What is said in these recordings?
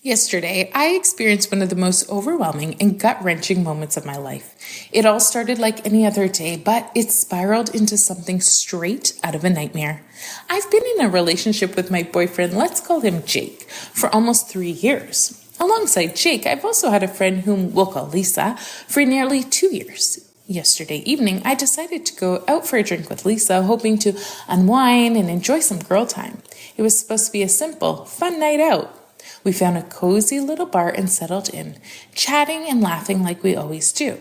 Yesterday, I experienced one of the most overwhelming and gut-wrenching moments of my life. It all started like any other day, but it spiraled into something straight out of a nightmare. I've been in a relationship with my boyfriend, let's call him Jake, for almost 3 years. Alongside Jake, I've also had a friend whom we'll call Lisa for nearly 2 years. Yesterday evening, I decided to go out for a drink with Lisa, hoping to unwind and enjoy some girl time. It was supposed to be a simple, fun night out. We found a cozy little bar and settled in, chatting and laughing like we always do.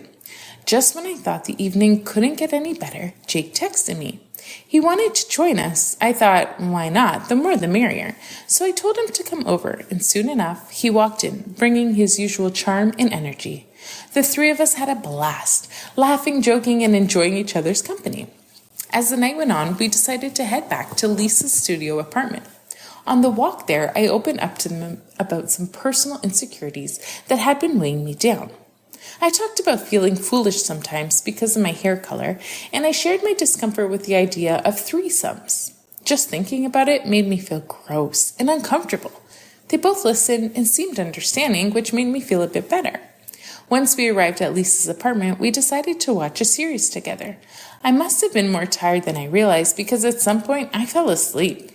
Just when I thought the evening couldn't get any better, Jake texted me. He wanted to join us. I thought, why not? The more the merrier. So I told him to come over, and soon enough, he walked in, bringing his usual charm and energy. The three of us had a blast, laughing, joking, and enjoying each other's company. As the night went on, we decided to head back to Lisa's studio apartment. On the walk there, I opened up to them about some personal insecurities that had been weighing me down. I talked about feeling foolish sometimes because of my hair color, and I shared my discomfort with the idea of threesomes. Just thinking about it made me feel gross and uncomfortable. They both listened and seemed understanding, which made me feel a bit better. Once we arrived at Lisa's apartment, we decided to watch a series together. I must have been more tired than I realized because at some point I fell asleep.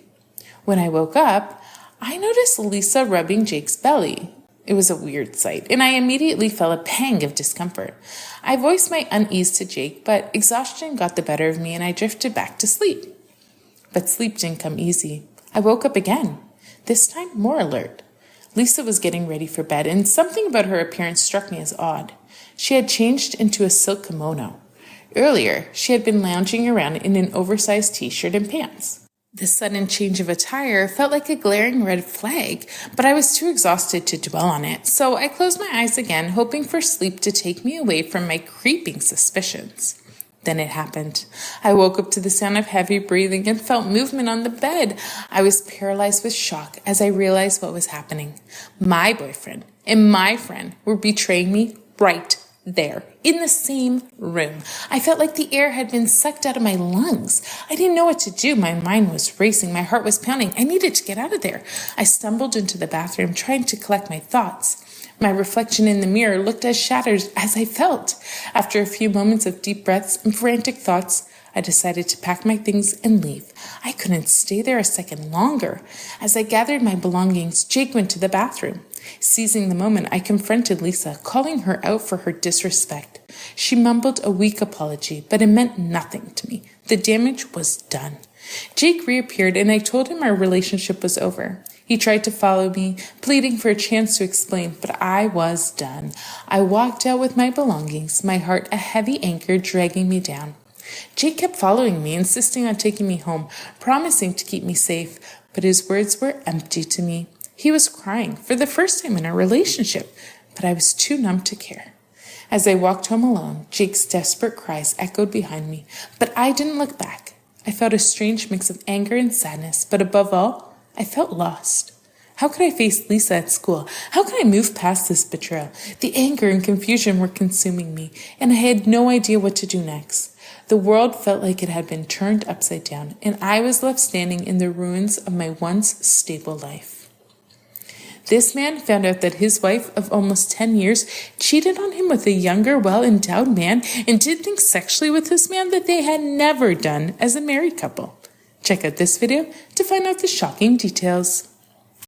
When I woke up, I noticed Lisa rubbing Jake's belly. It was a weird sight, and I immediately felt a pang of discomfort. I voiced my unease to Jake, but exhaustion got the better of me and I drifted back to sleep. But sleep didn't come easy. I woke up again, this time more alert. Lisa was getting ready for bed, and something about her appearance struck me as odd. She had changed into a silk kimono. Earlier, she had been lounging around in an oversized t-shirt and pants. The sudden change of attire felt like a glaring red flag, but I was too exhausted to dwell on it, so I closed my eyes again, hoping for sleep to take me away from my creeping suspicions. Then it happened. I woke up to the sound of heavy breathing and felt movement on the bed. I was paralyzed with shock as I realized what was happening. My boyfriend and my friend were betraying me right there, in the same room. I felt like the air had been sucked out of my lungs. I didn't know what to do. My mind was racing. My heart was pounding. I needed to get out of there. I stumbled into the bathroom, trying to collect my thoughts. My reflection in the mirror looked as shattered as I felt. After a few moments of deep breaths and frantic thoughts, I decided to pack my things and leave. I couldn't stay there a second longer. As I gathered my belongings, Jake went to the bathroom. Seizing the moment, I confronted Lisa, calling her out for her disrespect. She mumbled a weak apology, but it meant nothing to me. The damage was done. Jake reappeared, and I told him our relationship was over. He tried to follow me, pleading for a chance to explain, but I was done. I walked out with my belongings, my heart a heavy anchor dragging me down. Jake kept following me, insisting on taking me home, promising to keep me safe, but his words were empty to me. He was crying for the first time in our relationship, but I was too numb to care. As I walked home alone, Jake's desperate cries echoed behind me, but I didn't look back. I felt a strange mix of anger and sadness, but above all, I felt lost. How could I face Lisa at school? How could I move past this betrayal? The anger and confusion were consuming me, and I had no idea what to do next. The world felt like it had been turned upside down, and I was left standing in the ruins of my once stable life. This man found out that his wife of almost 10 years cheated on him with a younger, well-endowed man and did things sexually with this man that they had never done as a married couple. Check out this video to find out the shocking details.